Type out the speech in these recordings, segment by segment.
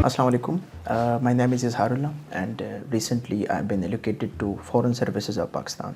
Assalamu alaikum. My name is Izharullah and recently I've been allocated to Foreign Services of Pakistan.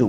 2,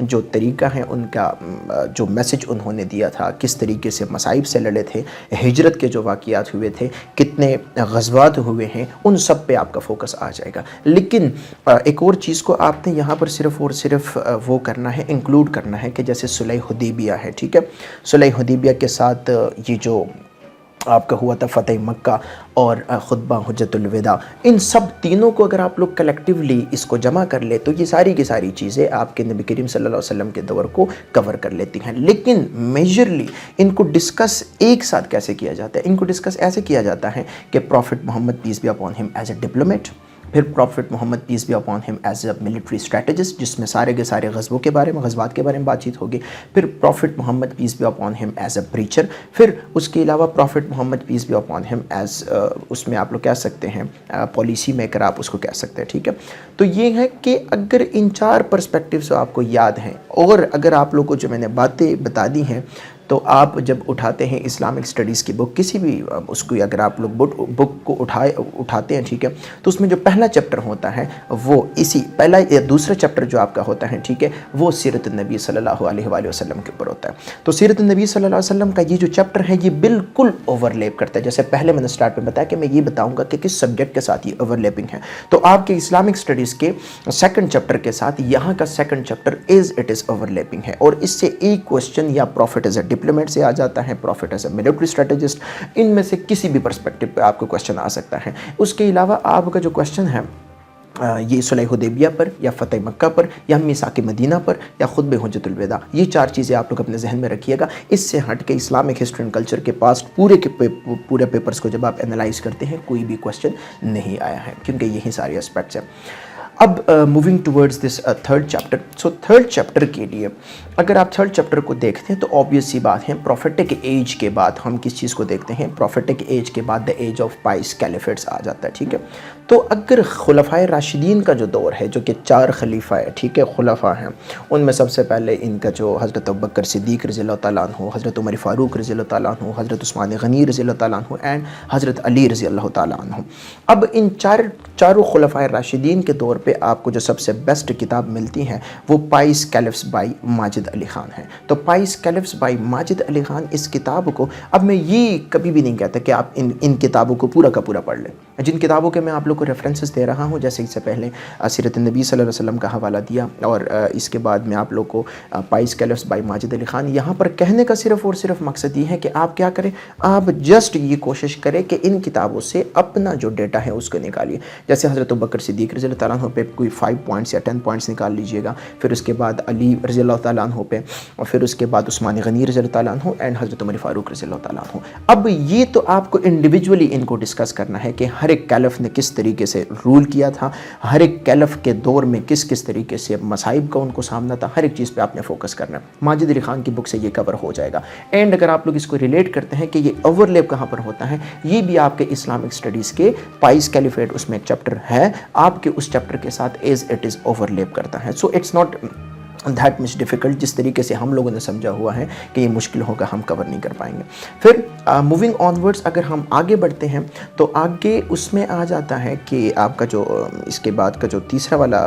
جو طریقہ ہے ان کا جو message انہوں نے دیا تھا، کس طریقے سے مصائب سے لڑے تھے، ہجرت کے جو واقعات ہوئے تھے، کتنے غزوات ہوئے ہیں، ان سب پہ آپ کا فوکس آ جائے گا۔ لیکن ایک اور چیز کو آپ نے یہاں پر صرف اور صرف وہ کرنا ہے، انکلوڈ کرنا ہے کہ جیسے صلح حدیبیہ ہے، ٹھیک ہے، صلح حدیبیہ کے ساتھ یہ جو آپ کا ہوا تھا فتح مکہ اور خطبہ حجت الوداع، ان سب تینوں کو اگر آپ لوگ کلیکٹیولی اس کو جمع کر لے تو یہ ساری کی ساری چیزیں آپ کے نبی کریم صلی اللہ علیہ وسلم کے دور کو کور کر لیتی ہیں۔ لیکن میجرلی ان کو ڈسکس ایک ساتھ کیسے کیا جاتا ہے؟ ان کو ڈسکس ایسے کیا جاتا ہے کہ prophet Muhammad peace be upon him as a diplomat, پھر prophet Muhammad peace be upon him as a military strategist, جس میں سارے کے سارے غزوات کے بارے میں بات چیت ہوگی، پھر prophet Muhammad peace be upon him as a preacher, پھر اس کے علاوہ prophet Muhammad peace be upon him as اس میں آپ لوگ کہہ سکتے ہیں پالیسی میکر، آپ اس کو کہہ سکتے ہیں، ٹھیک ہے۔ تو یہ ہے کہ اگر ان چار پرسپیکٹیوز آپ کو یاد ہیں، اور اگر آپ لوگ کو جو میں نے باتیں بتا دی ہیں، تو آپ جب اٹھاتے ہیں اسلامک اسٹڈیز کی بک، کسی بھی اس کو اگر آپ لوگ بک کو اٹھاتے ہیں، ٹھیک ہے، تو اس میں جو پہلا چیپٹر ہوتا ہے وہ پہلا یا دوسرا چیپٹر جو آپ کا ہوتا ہے، ٹھیک ہے، وہ سیرت النبی صلی اللہ علیہ وآلہ وسلم کے اوپر ہوتا ہے۔ تو سیرت النبی صلی اللہ علیہ وسلم کا یہ جو چیپٹر ہے یہ بالکل اوورلیپ کرتا ہے، جیسے پہلے میں نے سٹارٹ میں بتایا کہ میں یہ بتاؤں گا کہ کس سبجیکٹ کے ساتھ یہ اوورلیپنگ ہے۔ تو آپ کے اسلامک اسٹڈیز کے سیکنڈ چیپٹر کے ساتھ یہاں کا سیکنڈ چیپٹر اٹ از اوورلیپنگ ہے، اور اس سے ایک کوسچن یا پروفٹ ایز اے ڈپلومیٹ سے آ جاتا ہے، prophet as a military strategist, ان میں سے کسی بھی پرسپیکٹیو پہ آپ کو کوسچن آ سکتا ہے۔ اس کے علاوہ آپ کا جو کوسچن ہے یہ صلح حدیبیہ پر یا فتح مکہ پر یا میثاق مدینہ پر یا خطبہ حجت الوداع، یہ چار چیزیں آپ لوگ اپنے ذہن میں رکھیے گا۔ اس سے ہٹ کے اسلامک ہسٹری اینڈ کلچر کے پاسٹ پورے پیپرز کو جب آپ انالائز کرتے ہیں کوئی بھی کوسچن نہیں آیا ہے، کیونکہ یہی سارے اسپیکٹس ہیں۔ اب moving towards this third chapter, so third chapter کے لیے اگر آپ تھرڈ چیپٹر کو دیکھتے ہیں تو آبویس سی بات ہے، پروفیٹک ایج کے بعد ہم کس چیز کو دیکھتے ہیں؟ پروفیٹک ایج کے بعد دا ایج آف پائس کیلیفیٹس آ جاتا ہے، ٹھیک ہے۔ تو اگر خلفائے راشدین کا جو دور ہے، جو کہ 4 خلیفہ ہے، ٹھیک ہے، خلفاء ہیں، ان میں سب سے پہلے ان کا جو حضرت ابوبکر صدیق رضی اللہ تعالیٰ عنہ، حضرت عمر فاروق رضی اللہ تعالیٰ عنہ، حضرت عثمان غنی رضی اللہ تعالیٰ عنہ اینڈ حضرت علی رضی اللہ تعالیٰ عنہ۔ اب ان چاروں خلفائے راشدین کے دور پہ آپ کو جو سب سے بیسٹ کتاب ملتی ہیں وہ پائس کیلفس بائی ماجد علی خان ہے۔ تو پائس کیلفس بائی ماجد علی خان، اس کتاب کو، اب میں یہ کبھی بھی نہیں کہتا کہ آپ ان کتابوں کو پورا کا پورا پڑھ لیں۔ جن کتابوں کے میں آپ لوگ کو ریفرنسز دے رہا ہوں، جیسے اس سے پہلے سیرت النبی صلی اللہ علیہ وسلم کا حوالہ دیا، اور اس کے بعد میں آپ لوگ کو پائس کیلفس بائی ماجد علی خان، یہاں پر کہنے کا صرف اور صرف مقصد یہ ہے کہ آپ کیا کریں، آپ جسٹ یہ کوشش کریں کہ ان کتابوں سے اپنا جو ڈیٹا ہے اس کو نکالیے۔ جیسے حضرت ابوبکر صدیق رضی اللہ تعالیٰ عنہ پہ کوئی 5 پوائنٹس یا 10 پوائنٹس نکال لیجئے گا، پھر اس کے بعد علی رضی اللہ تعالیٰ عنہ پہ، اور پھر اس کے بعد عثمان غنی رضی اللہ تعالیٰ عنہ اینڈ حضرت عمر فاروق رضی اللہ تعالیٰ عنہ۔ اب یہ تو آپ کو انڈیویجولی ان کو ڈسکس کرنا ہے کہ ہر ایک کیلف نے کس طریقے سے رول کیا تھا، ہر ایک کیلف کے دور میں کس طریقے سے مصائب کا ان کو سامنا تھا، ہر ایک چیز پہ آپ نے فوکس کرنا ہے۔ ماجد علی خان کی بک سے یہ کور ہو جائے گا۔ اینڈ اگر آپ لوگ اس کو ریلیٹ کرتے ہیں کہ یہ اوور لیپ کہاں پر ہوتا ہے، یہ بھی آپ کے اسلامک اسٹڈیز کے پائس کیلیفیٹ اس میں ایک چیپٹر ہے، آپ کے اس چیپٹر کے ساتھ as it is overlap کرتا ہے۔ So it's not that much difficult, جس طریقے سے ہم لوگوں نے سمجھا ہوا ہے کہ یہ مشکل ہوگا، ہم کور نہیں کر پائیں گے۔ پھر موونگ آن ورڈس اگر ہم آگے بڑھتے ہیں تو آگے اس میں آ جاتا ہے کہ آپ کا جو اس کے بعد کا جو تیسرا والا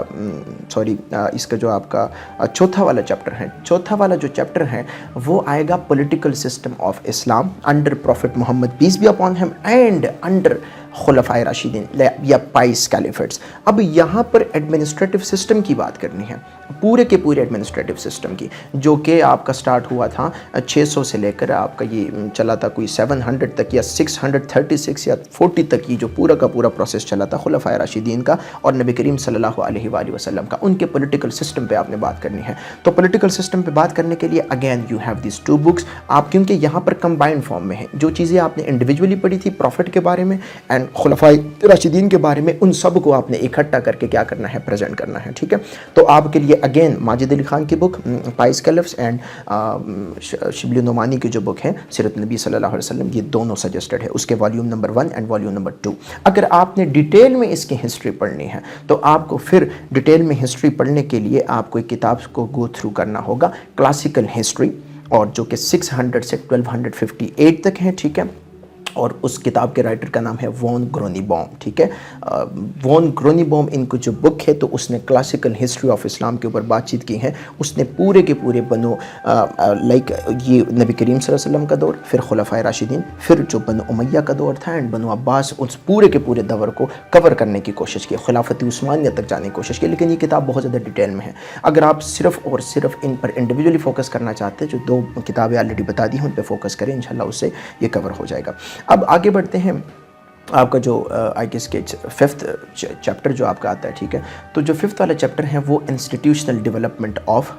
اس کا جو آپ کا چوتھا والا چیپٹر ہے، چوتھا والا جو چیپٹر ہے وہ آئے گا political system of Islam under prophet Muhammad peace be upon him and under خلفائے راشدین یا پائس کیلیفیٹس۔ اب یہاں پر ایڈمنسٹریٹو سسٹم کی بات کرنی ہے، پورے کے پورے ایڈمنسٹریٹو سسٹم کی، جو کہ آپ کا سٹارٹ ہوا تھا 600 سے لے کر آپ کا یہ چلا تھا کوئی 700 تک یا 636 یا 40 تک، یہ جو پورا کا پورا پروسیس چلا تھا خلفائے راشدین کا اور نبی کریم صلی اللہ علیہ وآلہ وسلم کا، ان کے پولیٹیکل سسٹم پہ آپ نے بات کرنی ہے۔ تو پولیٹیکل سسٹم پہ بات کرنے کے لیے again you have these 2 books, آپ کیونکہ یہاں پر کمبائنڈ فارم میں ہیں، جو چیزیں آپ نے انڈیویجولی پڑھی تھی پروفٹ کے بارے میں اینڈ خلفائے راشدین کے بارے میں، ان سب کو آپ نے اکٹھا کر کے کیا کرنا ہے، پریزنٹ کرنا ہے، ٹھیک ہے۔ تو آپ کے لیے اگین ماجد علی خان کی بک پائس کیلفس اینڈ شبلی نعمانی کی جو بک ہے سیرت نبی صلی اللہ علیہ وسلم، یہ دونوں سجسٹڈ ہے، اس کے volume number 1 and volume number 2۔ اگر آپ نے ڈیٹیل میں اس کی ہسٹری پڑھنی ہے تو آپ کو پھر ڈیٹیل میں ہسٹری پڑھنے کے لیے آپ کو ایک کتاب کو گو تھرو کرنا ہوگا، کلاسیکل ہسٹری، اور جو کہ 600 سے 1258 تک ہے، ٹھیک ہے۔ اور اس کتاب کے رائٹر کا نام ہے وان گرونیبوم. ٹھیک ہے، وان گرونیبوم ان کو جو بک ہے تو اس نے کلاسیکل ہسٹری آف اسلام کے اوپر بات چیت کی ہے. اس نے پورے کے پورے بنو لائک یہ نبی کریم صلی اللہ علیہ وسلم کا دور، پھر خلفائے راشدین، پھر جو بنو امیہ کا دور تھا اینڈ بنو عباس، اس پورے کے پورے دور کو کور کرنے کی کوشش کی، خلافت عثمانیہ تک جانے کی کوشش کی. لیکن یہ کتاب بہت زیادہ ڈیٹیل میں ہے. اگر آپ صرف اور صرف ان پر انڈیویجولی فوکس کرنا چاہتے ہیں، جو 2 کتابیں آلریڈی بتا دی ہیں ان پہ فوکس کریں، انشاءاللہ اس سے یہ کور ہو جائے گا. اب آگے بڑھتے ہیں. آپ کا جو آئی گیس کے 5th چیپٹر جو آپ کا آتا ہے، ٹھیک ہے، تو جو 5th والا چیپٹر ہے وہ institutional development of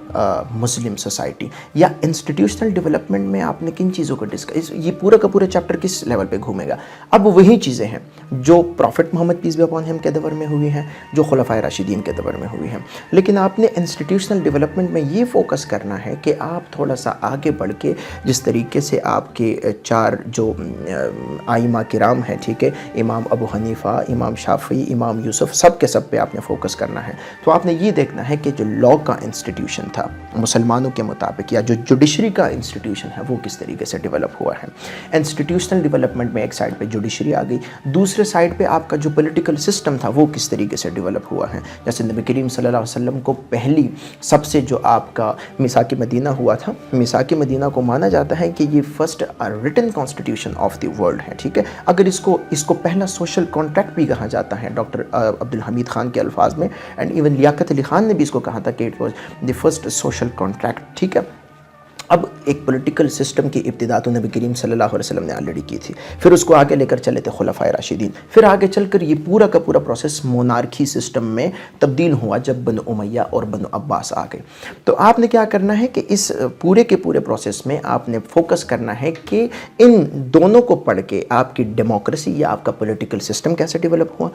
Muslim society, یا انسٹیٹیوشنل ڈیولپمنٹ میں آپ نے کن چیزوں کو ڈسکس، یہ پورا کا پورا چیپٹر کس لیول پہ گھومے گا. اب وہی چیزیں ہیں جو prophet Muhammad peace be upon him کے دور میں ہوئی ہیں، جو خلفائے راشدین کے دور میں ہوئی ہیں. لیکن آپ نے انسٹیٹیوشنل ڈیولپمنٹ میں یہ فوکس کرنا ہے کہ آپ تھوڑا سا آگے بڑھ کے جس طریقے سے آپ کے 4 جو ائمہ کرام ہیں، ٹھیک ہے، امام ابو حنیفہ، امام شافعی، امام یوسف، سب کے سب پہ آپ نے فوکس کرنا ہے. تو آپ نے یہ دیکھنا ہے کہ جو لا کا انسٹیٹیوشن تھا مسلمانوں کے مطابق، یا جو جوڈیشری کا انسٹیٹیوشن ہے وہ کس طریقے سے ڈیولپ ہوا ہے. انسٹیٹیوشنل ڈیولپمنٹ میں ایک سائڈ پہ جوڈیشری آ گئی، دوسرے سائڈ پہ آپ کا جو پولیٹیکل سسٹم تھا وہ کس طریقے سے ڈیولپ ہوا ہے. جیسے نبی کریم صلی اللہ علیہ وسلم کو پہلی سب سے جو آپ کا میثاق مدینہ ہوا تھا، میثاق مدینہ کو مانا جاتا ہے کہ یہ first return constitution of the world ہے. ٹھیک ہے، اگر اس کو پہلا سوشل کانٹریکٹ بھی کہا جاتا ہے ڈاکٹر عبدالحمید خان کے الفاظ میں، اینڈ ایون لیاقت علی خان نے بھی اس کو کہا تھا کہ it was the first social contract. ٹھیک ہے، اب ایک پولیٹیکل سسٹم کی ابتدا تو نبی کریم صلی اللہ علیہ وسلم نے آلریڈی کی تھی، پھر اس کو آگے لے کر چلے تھے خلفائے راشدین، پھر آگے چل کر یہ پورا کا پورا پروسیس مونارکی سسٹم میں تبدیل ہوا جب بنو امیہ اور بنو عباس آ گئے. تو آپ نے کیا کرنا ہے کہ اس پورے کے پورے پروسیس میں آپ نے فوکس کرنا ہے کہ ان دونوں کو پڑھ کے آپ کی ڈیموکریسی یا آپ کا پولیٹیکل سسٹم کیسے ڈیولپ ہوا،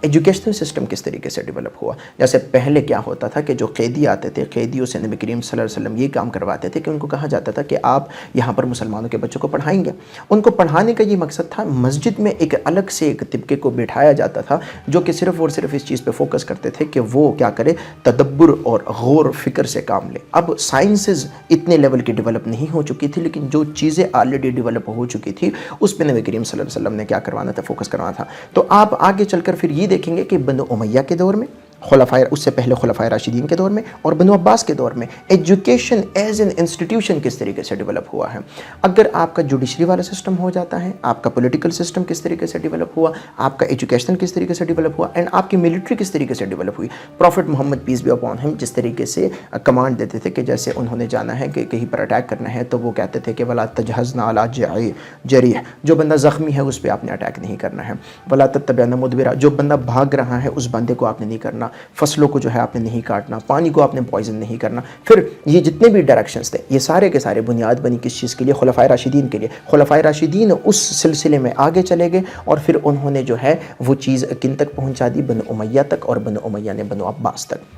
ایجوکیشنل سسٹم کس طریقے سے ڈیولپ ہوا. جیسے پہلے کیا ہوتا تھا کہ جو قیدی آتے تھے، قیدیوں سے نبی کریم صلی اللہ علیہ وسلم یہ کام کرواتے تھے کہ ان کو کہا جاتا تھا کہ آپ یہاں پر مسلمانوں کے بچوں کو پڑھائیں گے. ان کو پڑھانے کا یہ مقصد تھا، مسجد میں ایک الگ سے ایک طبقے کو بٹھایا جاتا تھا جو کہ صرف اور صرف اس چیز پہ فوکس کرتے تھے کہ وہ کیا کرے، تدبر اور غور فکر سے کام لے. اب سائنسز اتنے لیول کی ڈیولپ نہیں ہو چکی تھی، لیکن جو چیزیں آلریڈی ڈیولپ ہو چکی تھی اس پہ نبی کریم صلی اللہ علیہ وسلم نے کیا کروانا تھا، فوکس کروانا تھا. تو آپ آگے چل کر پھر یہ دیکھیں گے کہ بنو امیہ کے دور میں، اس سے پہلے خلفائے راشدین کے دور میں اور بنو عباس کے دور میں ایجوکیشن ایز این انسٹیٹیوشن کس طریقے سے ڈیولپ ہوا ہے. اگر آپ کا جوڈیشری والا سسٹم ہو جاتا ہے، آپ کا پولیٹیکل سسٹم کس طریقے سے ڈیولپ ہوا، آپ کا ایجوکیشنل کس طریقے سے ڈیولپ ہوا، اینڈ آپ کی ملٹری کس طریقے سے ڈیولپ ہوئی. Prophet Muhammad peace be upon him جس طریقے سے کمانڈ دیتے تھے کہ جیسے انہوں نے جانا ہے کہ کہیں پر اٹیک کرنا ہے تو وہ کہتے تھے کہ ولا تجہزنا علی جریح، جو بندہ زخمی ہے اس پہ آپ نے اٹیک نہیں کرنا ہے. ولا تتبعن مدبرا، جو بندہ بھاگ رہا ہے اس بندے کو آپ نے نہیں کرنا. فصلوں کو جو ہے آپ نے نہیں کاٹنا، پانی کو آپ نے پوائزن نہیں کرنا. پھر یہ جتنے بھی ڈائریکشنز تھے یہ سارے کے سارے بنیاد بنی کس چیز کے لیے، خلفائے راشدین کے لیے. خلفائے راشدین اس سلسلے میں آگے چلے گئے اور پھر انہوں نے جو ہے وہ چیز کن تک پہنچا دی، بنو امیہ تک، اور بنو امیہ نے بنو عباس تک.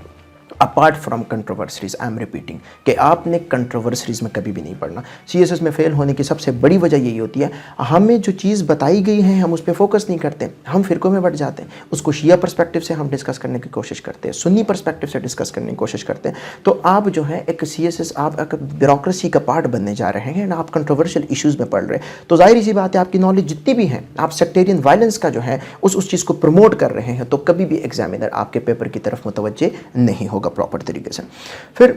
Apart from controversies, I am repeating کہ آپ نے کنٹروورسیز میں کبھی بھی نہیں پڑھنا. سی ایس ایس میں فیل ہونے کی سب سے بڑی وجہ یہی ہوتی ہے، ہمیں جو چیز بتائی گئی ہے ہم اس پہ فوکس نہیں کرتے، ہم فرقوں میں بٹ جاتے ہیں. اس کو شیعہ پرسپیکٹو سے ہم ڈسکس کرنے کی کوشش کرتے ہیں، سنی پرسپیکٹو سے ڈسکس کرنے کی کوشش کرتے ہیں. تو آپ جو ہے ایک سی ایس ایس، آپ ایک بیوروکریسی کا پارٹ بننے جا رہے ہیں، آپ کنٹروورشل ایشوز میں پڑھ رہے ہیں. تو ظاہر سی بات ہے آپ کی نالج جتنی بھی ہیں، آپ سیکٹیرین وائلنس کا جو ہے اس چیز کو پروموٹ کر رہے ہیں، تو کبھی بھی ایگزامینر آپ کے پیپر کی طرف متوجہ نہیں ہوگا پراپر طریقے سے. پھر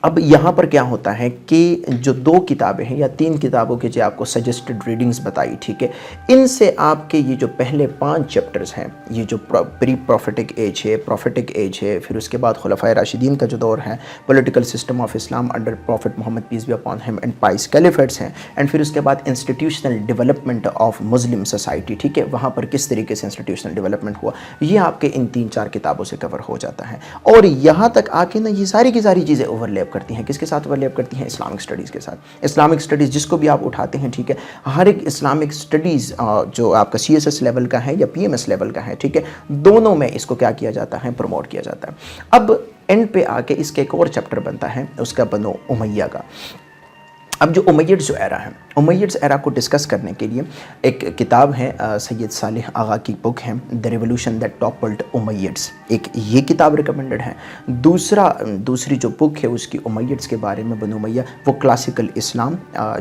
اب یہاں پر کیا ہوتا ہے کہ جو 2 کتابیں ہیں یا 3 کتابوں کے جو آپ کو سجسٹڈ ریڈنگز بتائی، ٹھیک ہے، ان سے آپ کے یہ جو پہلے 5 چیپٹرز ہیں، یہ جو پری پروفیٹک ایج ہے، پروفیٹک ایج ہے، پھر اس کے بعد خلفائے راشدین کا جو دور ہے، political system of Islam under prophet Muhammad peace be upon him and pious caliphs ہیں، اینڈ پھر اس کے بعد institutional development of Muslim society, ٹھیک ہے، وہاں پر کس طریقے سے انسٹیٹیوشنل ڈیولپمنٹ ہوا، یہ آپ کے ان 3-4 کتابوں سے کور ہو جاتا ہے. اور یہاں تک آ کے نا یہ ساری کی ساری چیزیں اوورلیپ کرتی ہیں. کس کے ساتھ اوورلیپ کرتی ہیں؟ اسلامک سٹڈیز کے ساتھ. اسلامک سٹڈیز جس کو بھی آپ اٹھاتے ہیں، ٹھیک ہے، ہر ایک اسلامک سٹڈیز جو آپ کا سی ایس ایس لیول کا ہے یا پی ایم ایس لیول کا ہے، ٹھیک ہے، دونوں میں اس کو کیا کیا جاتا ہے، پروموٹ کیا جاتا ہے. اب اینڈ پہ آ کے اس کے ایک اور چیپٹر بنتا ہے اس کا بنو امیہ کا. اب جو امیڈز جو ایرا ہے، امیڈز ایرا کو ڈسکس کرنے کے لیے ایک کتاب ہے سید صالح آغا کی بک ہے دا ریولوشن دیٹ ٹاپلڈ امیڈز، ایک یہ کتاب ریکمنڈڈ ہے۔ دوسری جو بک ہے اس کی امیڈز کے بارے میں، بنو امیہ، وہ کلاسیکل اسلام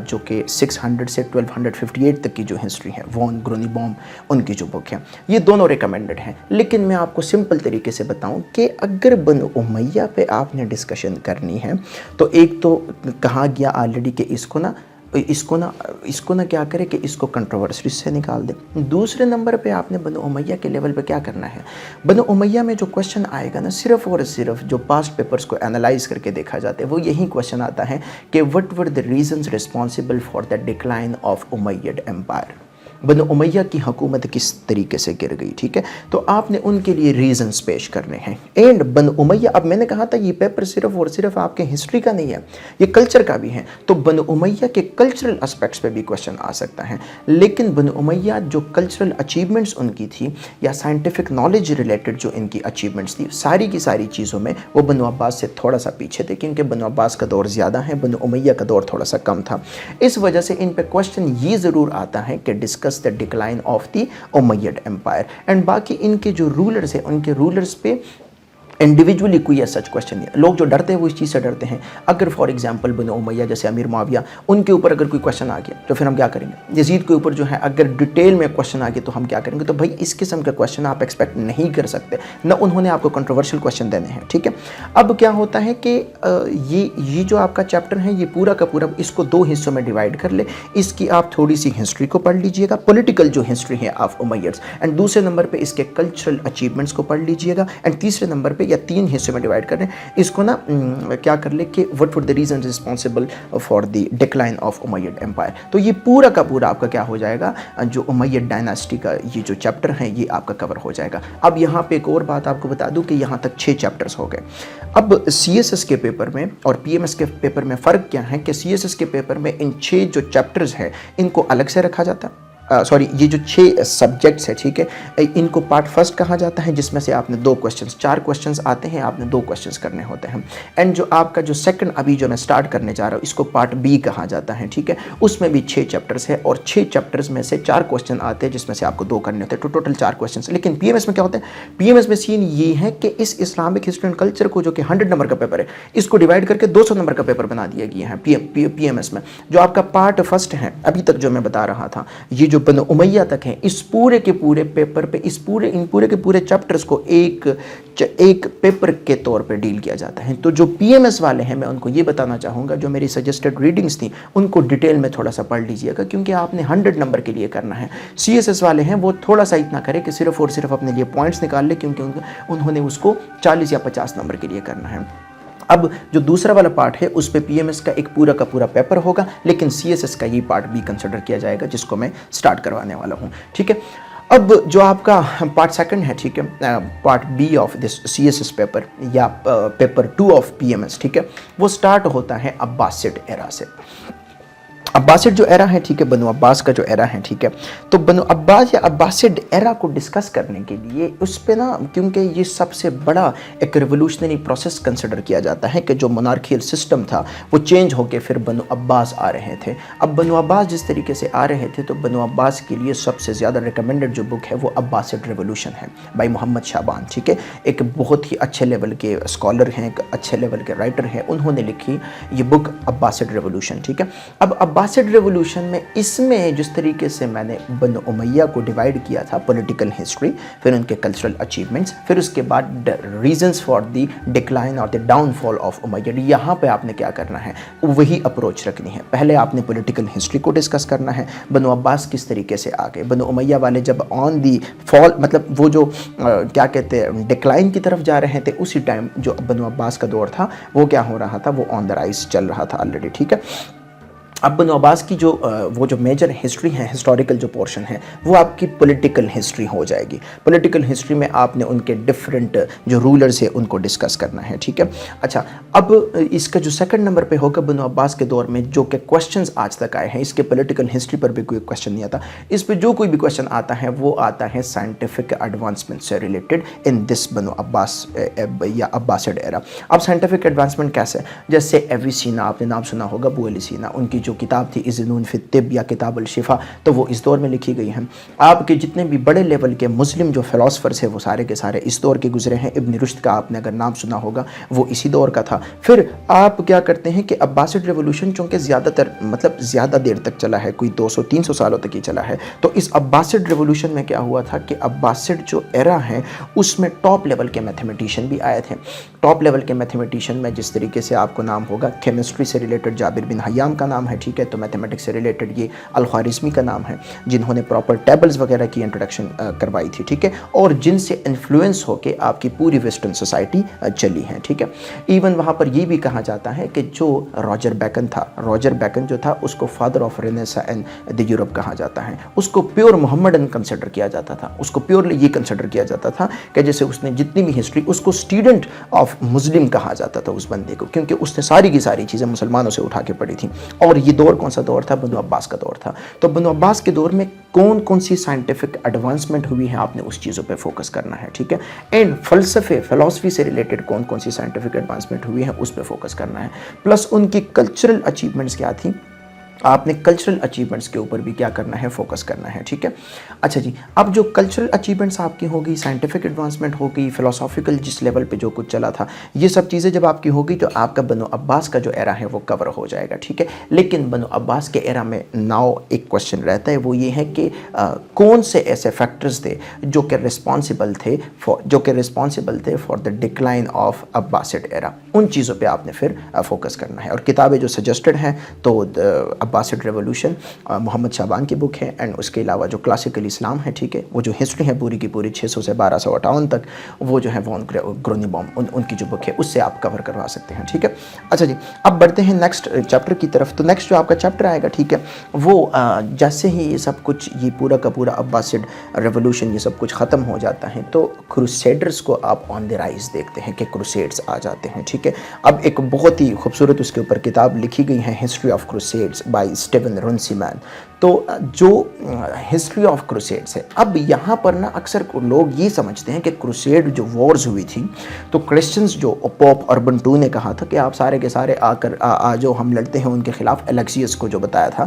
جو کہ 600 سے 1258 تک کی جو ہسٹری ہے، وان گرونی-بوم ان کی جو بک ہے، یہ دونوں ریکمنڈڈ ہیں۔ لیکن میں آپ کو سمپل طریقے سے بتاؤں کہ اگر بنو امیہ پہ آپ نے ڈسکشن کرنی ہے تو ایک تو کہا گیا آلریڈی کہ اس کو نہ کیا کرے کہ اس کو کنٹروورسی سے نکال دے۔ دوسرے نمبر پہ آپ نے بنو امیہ کے لیول پہ کیا کرنا ہے، بنو امیہ میں جو کوشچن آئے گا نا، صرف اور صرف جو پاسٹ پیپرز کو انالائز کر کے دیکھا جاتا ہے وہ یہی کوشچن آتا ہے کہ what were the reasons responsible for the decline of Umayyad empire, بنو امیہ کی حکومت کس طریقے سے گر گئی، ٹھیک ہے، تو آپ نے ان کے لیے ریزنز پیش کرنے ہیں۔ اینڈ بنو امیہ، اب میں نے کہا تھا یہ پیپر صرف اور صرف آپ کے ہسٹری کا نہیں ہے، یہ کلچر کا بھی ہے، تو بنو امیہ کے کلچرل اسپیکٹس پہ بھی کوشچن آ سکتا ہے۔ لیکن بنو امیہ جو کلچرل اچیومنٹس ان کی تھی یا سائنٹیفک نالج ریلیٹڈ جو ان کی اچیومنٹس تھی، ساری کی ساری چیزوں میں وہ بنو عباس سے تھوڑا سا پیچھے تھے، کیونکہ بنو عباس کا دور زیادہ ہے، بنو امیہ کا دور تھوڑا سا کم تھا۔ اس وجہ سے ان پہ کوشچن یہ ضرور آتا ہے کہ discuss the decline of the Umayyad empire, and باقی ان کے جو رولرز ہیں ان کے رولرز پہ انڈیویجولی کوئی سچ کوشچن نہیں ہے۔ لوگ جو ڈرتے ہیں وہ اس چیز سے ڈرتے ہیں، اگر فار ایگزامپل بنو امیہ جیسے امیر معاویہ، ان کے اوپر اگر کوئی کوشچن آ گیا تو پھر ہم کیا کریں گے، یزید کے اوپر جو ہے اگر ڈیٹیل میں کوشچن آ گیا تو ہم کیا کریں گے، تو بھائی اس قسم کا کوشچن آپ ایکسپیکٹ نہیں کر سکتے، نہ انہوں نے آپ کو کنٹروورشل کوشچن دینے ہیں، ٹھیک ہے۔ اب کیا ہوتا ہے کہ یہ جو آپ کا چیپٹر ہے یہ پورا کا پورا اس کو دو حصوں میں ڈیوائڈ کر لے، اس کی آپ تھوڑی سی ہسٹری کو پڑھ لیجئے گا، پولیٹیکل جو ہسٹری ہے آف امیڈز، اینڈ دوسرے نمبر پہ اس کے کلچرل اچیومنٹس کو پڑھ لیجئے گا، اینڈ تیسرے نمبر پہ یا تین حصے میں ڈیوائڈ کر رہے ہیں اس کو نا کیا کر لے کہ what were the reason responsible for the decline of Umayyad empire. تو یہ پورا کا پورا آپ کا کیا ہو جائے گا، جو امیڈ ڈائناسٹی کا یہ جو چیپٹر ہے یہ آپ کا کور ہو جائے گا۔ اب یہاں پہ ایک اور بات آپ کو بتا دوں کہ یہاں تک 6 چیپٹرز ہو گئے۔ اب سی ایس ایس کے پیپر میں اور پی ایم ایس کے پیپر میں فرق کیا ہے کہ سی ایس ایس کے پیپر میں ان 6 جو چیپٹرز ہیں ان کو الگ سے رکھا جاتا ہے، یہ جو 6 سبجیکٹس ہیں، ٹھیک ہے، ان کو پارٹ فرسٹ کہا جاتا ہے، جس میں سے آپ نے 2 کوشچنز، 4 کوشچنز آتے ہیں، آپ نے 2 کوشچنز کرنے ہوتے ہیں، اینڈ جو آپ کا جو سیکنڈ ابھی جو میں سٹارٹ کرنے جا رہا ہوں اس کو پارٹ بی کہا جاتا ہے، ٹھیک ہے، اس میں بھی 6 چیپٹرز ہے اور 6 چیپٹرز میں سے 4 کوشچن آتے ہیں جس میں سے آپ کو 2 کرنے ہوتے ہیں، تو ٹوٹل 4 کوشچنز۔ لیکن پی ایم ایس میں کیا ہوتا ہے، پی ایم ایس میں سین یہ ہے کہ اس اسلامک ہسٹری اینڈ کلچر کو جو کہ 100 نمبر کا پیپر ہے اس کو ڈیوائڈ کر کے 200 نمبر کا پیپر بنا دیا گیا ہے پی ایم ایس میں۔ جو آپ کا پارٹ فرسٹ ہے ابھی تک جو میں بتا رہا تھا، یہ جو بنو امیہ تک ہیں، اس پورے کے پورے پیپر پہ ان پورے کے پورے چیپٹرز کو ایک پیپر کے طور پہ ڈیل کیا جاتا ہے۔ تو جو پی ایم ایس والے ہیں میں ان کو یہ بتانا چاہوں گا، جو میری سجسٹڈ ریڈنگز تھیں ان کو ڈیٹیل میں تھوڑا سا پڑھ لیجئے گا، کیونکہ آپ نے 100 نمبر کے لیے کرنا ہے۔ سی ایس ایس والے ہیں وہ تھوڑا سا اتنا کرے کہ صرف اور صرف اپنے لیے پوائنٹس نکال لے، کیونکہ انہوں نے اس کو 40 یا 50 نمبر کے لیے کرنا ہے۔ اب جو دوسرا والا پارٹ ہے اس پہ پی ایم ایس کا ایک پورا کا پورا پیپر ہوگا، لیکن سی ایس ایس کا یہ پارٹ بھی کنسیڈر کیا جائے گا جس کو میں سٹارٹ کروانے والا ہوں، ٹھیک ہے۔ اب جو آپ کا پارٹ سیکنڈ ہے، ٹھیک ہے، part B of this C S S paper یا paper 2 of P M S, ٹھیک ہے، وہ سٹارٹ ہوتا ہے عباسڈ ایرا سے۔ عباسڈ جو ایرا ہے، ٹھیک ہے، بنو عباس کا جو ایرا ہے، ٹھیک ہے، تو بنو عباس یا عباسڈ ایرا کو ڈسکس کرنے کے لیے اس پہ نا، کیونکہ یہ سب سے بڑا ایک ریولوشنری پروسیس کنسیڈر کیا جاتا ہے کہ جو مونارکیل سسٹم تھا وہ چینج ہو کے پھر بنو عباس آ رہے تھے۔ اب بنو عباس جس طریقے سے آ رہے تھے تو بنو عباس کے لیے سب سے زیادہ ریکمنڈڈ جو بک ہے وہ عباسڈ ریولوشن ہے بائی محمد شعبان، ٹھیک ہے، ایک بہت ہی اچھے لیول کے اسکالر ہیں، ایک اچھے لیول کے رائٹر ہیں، انہوں نے لکھی یہ بک عباسڈ ریولوشن، ٹھیک ہے۔ اب عباسڈ ریولوشن میں اس میں جس طریقے سے میں نے بنو امیہ کو ڈیوائیڈ کیا تھا، پولیٹیکل ہسٹری، پھر ان کے کلچرل اچیومنٹس، پھر اس کے بعد ریزنز فار دی ڈکلائن اور دی ڈاؤن فال آف امیہ، یہاں پہ آپ نے کیا کرنا ہے، وہی اپروچ رکھنی ہے۔ پہلے آپ نے پولیٹیکل ہسٹری کو ڈسکس کرنا ہے، بنو عباس کس طریقے سے آ گئے، بنو امیہ والے جب آن دی فال، مطلب وہ جو کیا کہتے ہیں ڈکلائن کی طرف جا رہے تھے، اسی ٹائم جو بنو عباس کا دور تھا وہ کیا ہو رہا تھا، وہ آن دا رائز چل رہا تھا آلریڈی، ٹھیک ہے۔ اب بنو عباس کی جو وہ جو میجر ہسٹری ہے، ہسٹوریکل جو پورشن ہے، وہ آپ کی پولیٹیکل ہسٹری ہو جائے گی۔ پولیٹیکل ہسٹری میں آپ نے ان کے ڈفرینٹ جو رولرز ہیں ان کو ڈسکس کرنا ہے، ٹھیک ہے۔ اچھا، اب اس کا جو سیکنڈ نمبر پہ ہوگا بنو عباس کے دور میں جو کہ کوشچنز آج تک آئے ہیں، اس کے پولیٹیکل ہسٹری پر بھی کوئی کوشچن نہیں آتا، اس پہ جو کوئی بھی کوشچن آتا ہے وہ آتا ہے سائنٹیفک ایڈوانسمنٹ سے ریلیٹڈ ان دس بنو عباس یا عباسڈ ایرا۔ اب سائنٹیفک ایڈوانسمنٹ کیسے، جیسے ایویسینا، آپ نے نام سنا ہوگا، ابو علی سینا، ان کی جو کتاب تھی اذنون فی الطب یا کتاب الشفا، تو وہ اس دور میں لکھی گئی ہیں۔ آپ کے جتنے بھی بڑے لیول کے مسلم جو فلاسفرز ہیں وہ سارے کے سارے اس دور کے گزرے ہیں۔ ابن رشد کا آپ نے اگر نام سنا ہوگا وہ اسی دور کا تھا۔ پھر آپ کیا کرتے ہیں کہ عباسڈ ریولوشن چونکہ زیادہ دیر تک چلا ہے، کوئی 200-300 سالوں تک ہی چلا ہے، تو اس عباسڈ ریولوشن میں کیا ہوا تھا کہ عباسڈ جو ایرا ہے اس میں ٹاپ لیول کے میتھمیٹیشین بھی آئے تھے۔ ٹاپ لیول کے میتھمیٹیشین میں جس طریقے سے آپ کو نام ہوگا، کیمسٹری سے ریلیٹڈ جابر بن حیام کا نام ہے، ٹھیک ہے، تو میتھمیٹکس سے ریلیٹڈ یہ الخوارزمی کا نام ہے، جنہوں نے پراپر ٹیبلز وغیرہ کی انٹروڈکشن کروائی تھی، ٹھیک ہے، اور جن سے انفلوئنس ہو کے آپ کی پوری ویسٹرن سوسائٹی چلی ہے، ٹھیک ہے۔ ایون وہاں پر یہ بھی کہا جاتا ہے کہ جو راجر بیکن جو تھا اس کو father of renaissance and the Europe کہا جاتا ہے، اس کو پیور محمدن کنسیڈر کیا جاتا تھا، اس کو پیورلی یہ کنسیڈر کیا جاتا تھا کہ جیسے اس نے جتنی بھی ہسٹری، اس کو اسٹوڈنٹ آف مسلم کہا جاتا تھا اس بندے کو، کیونکہ اس نے ساری کی ساری چیزیں مسلمانوں سے اٹھا کے پڑھی تھیں۔ اور یہ دور کون سا دور تھا؟ بنو عباس کا دور تھا۔ تو بنو عباس کے دور میں کون سی سائنٹیفک ایڈوانسمنٹ ہوئی ہے، آپ نے اس چیزوں پہ فوکس کرنا ہے، ٹھیک ہے۔ اینڈ فلسفی سے ریلیٹڈ کون سی سائنٹیفک ایڈوانسمنٹ ہوئی ہے اس پہ فوکس کرنا ہے۔ پلس ان کی کلچرل اچیومنٹس کیا تھیں، آپ نے کلچرل اچیومنٹس کے اوپر بھی کیا کرنا ہے، فوکس کرنا ہے، ٹھیک ہے۔ اچھا جی، اب جو کلچرل اچیومنٹس آپ کی ہوگی، سائنٹیفک ایڈوانسمنٹ ہوگی، فلسافیکل جس لیول پہ جو کچھ چلا تھا، یہ سب چیزیں جب آپ کی ہوگی تو آپ کا بنو عباس کا جو ایرا ہے وہ کور ہو جائے گا، ٹھیک ہے۔ لیکن بنو عباس کے ایرا میں ناؤ ایک کوشچن رہتا ہے، وہ یہ ہے کہ کون سے ایسے فیکٹرز تھے جو کہ رسپانسبل تھے فار دا ڈکلائن آف عباسڈ ایرا، ان چیزوں پہ آپ نے پھر فوکس کرنا ہے۔ اور کتابیں جو سجسٹڈ ہیں تو عباسڈ ریولوشن محمد شعبان کی بک ہے، اینڈ اس کے علاوہ جو کلاسیکل اسلام ہے، ٹھیک ہے، وہ جو ہسٹری ہے پوری کی پوری 600 سے 1258 تک، وہ جو ہے وان گرونیبوم ان کی جو بک ہے اس سے آپ کور کروا سکتے ہیں، ٹھیک ہے۔ اچھا جی، اب بڑھتے ہیں نیکسٹ چیپٹر کی طرف۔ تو نیکسٹ جو آپ کا چیپٹر آئے گا، ٹھیک ہے، وہ جیسے ہی یہ سب کچھ، یہ پورا کا پورا عباسڈ ریولوشن یہ سب کچھ ختم ہو جاتا ہے تو کروسیڈرز کو آپ آن دی رائز دیکھتے ہیں کہ کروسیڈز آ جاتے ہیں، ٹھیک ہے۔ اب ایک بہت ہی خوبصورت اس کے اوپر کتاب لکھی گئی ہے، history of crusades by Steven رونسیمین۔ تو جو ہسٹری آف کروسیڈز ہے، اب یہاں پر نا اکثر لوگ یہ سمجھتے ہیں کہ کروسیڈ جو وارز ہوئی تھی تو کرسچنز جو پوپ اربن II نے کہا تھا کہ آپ سارے کے سارے جو ہم لڑتے ہیں ان کے خلاف، الیکسیس کو جو بتایا تھا،